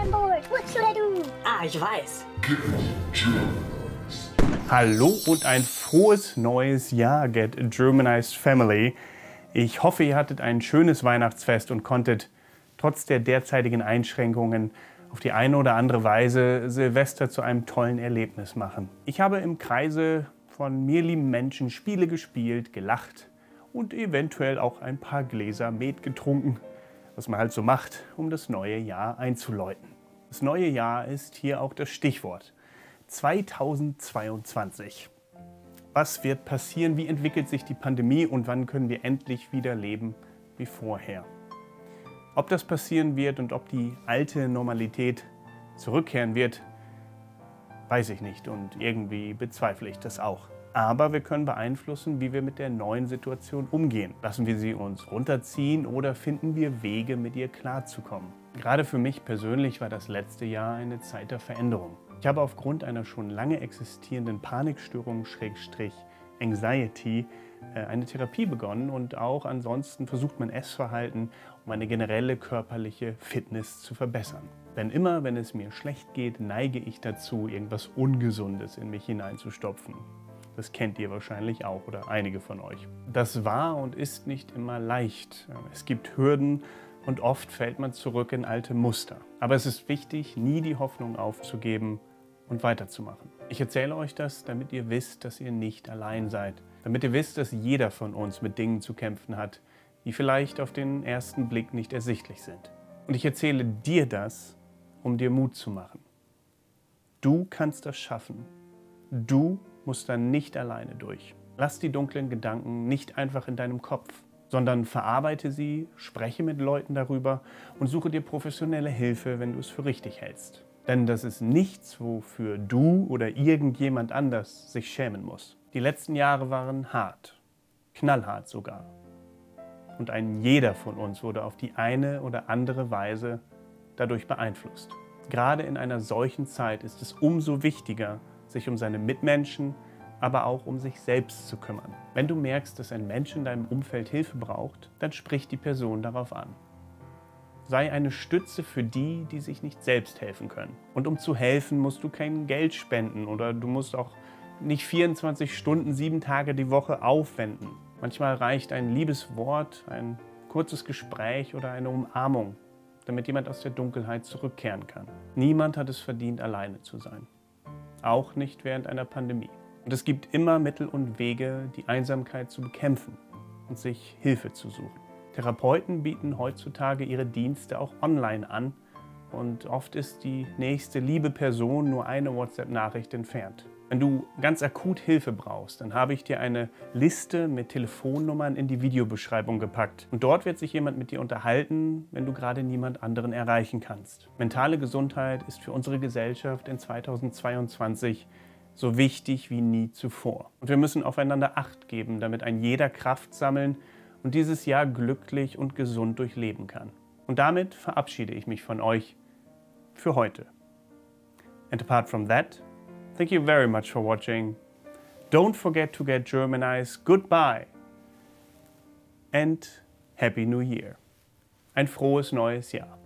am board. What should I do? Ah, ich weiß. Hallo und ein frohes neues Jahr, Get Germanized Family. Ich hoffe, ihr hattet ein schönes Weihnachtsfest und konntet trotz der derzeitigen Einschränkungen auf die eine oder andere Weise Silvester zu einem tollen Erlebnis machen. Ich habe im Kreise von mir lieben Menschen Spiele gespielt, gelacht und eventuell auch ein paar Gläser Met getrunken, was man halt so macht, um das neue Jahr einzuläuten. Das neue Jahr ist hier auch das Stichwort. 2022. Was wird passieren? Wie entwickelt sich die Pandemie und wann können wir endlich wieder leben wie vorher? Ob das passieren wird und ob die alte Normalität zurückkehren wird, weiß ich nicht und irgendwie bezweifle ich das auch. Aber wir können beeinflussen, wie wir mit der neuen Situation umgehen. Lassen wir sie uns runterziehen oder finden wir Wege, mit ihr klarzukommen? Gerade für mich persönlich war das letzte Jahr eine Zeit der Veränderung. Ich habe aufgrund einer schon lange existierenden Panikstörung Anxiety eine Therapie begonnen und auch ansonsten versucht mein Essverhalten, um eine generelle körperliche Fitness zu verbessern. Denn immer, wenn es mir schlecht geht, neige ich dazu, irgendwas Ungesundes in mich hineinzustopfen. Das kennt ihr wahrscheinlich auch oder einige von euch. Das war und ist nicht immer leicht. Es gibt Hürden und oft fällt man zurück in alte Muster. Aber es ist wichtig, nie die Hoffnung aufzugeben und weiterzumachen. Ich erzähle euch das, damit ihr wisst, dass ihr nicht allein seid. Damit ihr wisst, dass jeder von uns mit Dingen zu kämpfen hat, die vielleicht auf den ersten Blick nicht ersichtlich sind. Und ich erzähle dir das, um dir Mut zu machen. Du kannst das schaffen. Du musst dann nicht alleine durch. Lass die dunklen Gedanken nicht einfach in deinem Kopf, sondern verarbeite sie, spreche mit Leuten darüber und suche dir professionelle Hilfe, wenn du es für richtig hältst. Denn das ist nichts, wofür du oder irgendjemand anders sich schämen muss. Die letzten Jahre waren hart, knallhart sogar. Und ein jeder von uns wurde auf die eine oder andere Weise dadurch beeinflusst. Gerade in einer solchen Zeit ist es umso wichtiger, sich um seine Mitmenschen, aber auch um sich selbst zu kümmern. Wenn du merkst, dass ein Mensch in deinem Umfeld Hilfe braucht, dann sprich die Person darauf an. Sei eine Stütze für die, die sich nicht selbst helfen können. Und um zu helfen, musst du kein Geld spenden oder du musst auch nicht 24 Stunden, 7 Tage die Woche aufwenden. Manchmal reicht ein liebes Wort, ein kurzes Gespräch oder eine Umarmung, damit jemand aus der Dunkelheit zurückkehren kann. Niemand hat es verdient, alleine zu sein. Auch nicht während einer Pandemie. Und es gibt immer Mittel und Wege, die Einsamkeit zu bekämpfen und sich Hilfe zu suchen. Therapeuten bieten heutzutage ihre Dienste auch online an und oft ist die nächste liebe Person nur eine WhatsApp-Nachricht entfernt. Wenn du ganz akut Hilfe brauchst, dann habe ich dir eine Liste mit Telefonnummern in die Videobeschreibung gepackt. Und dort wird sich jemand mit dir unterhalten, wenn du gerade niemand anderen erreichen kannst. Mentale Gesundheit ist für unsere Gesellschaft in 2022 so wichtig wie nie zuvor. Und wir müssen aufeinander Acht geben, damit ein jeder Kraft sammeln und dieses Jahr glücklich und gesund durchleben kann. Und damit verabschiede ich mich von euch für heute. And apart from that, thank you very much for watching. Don't forget to get Germanized. Goodbye and Happy New Year. Ein frohes neues Jahr.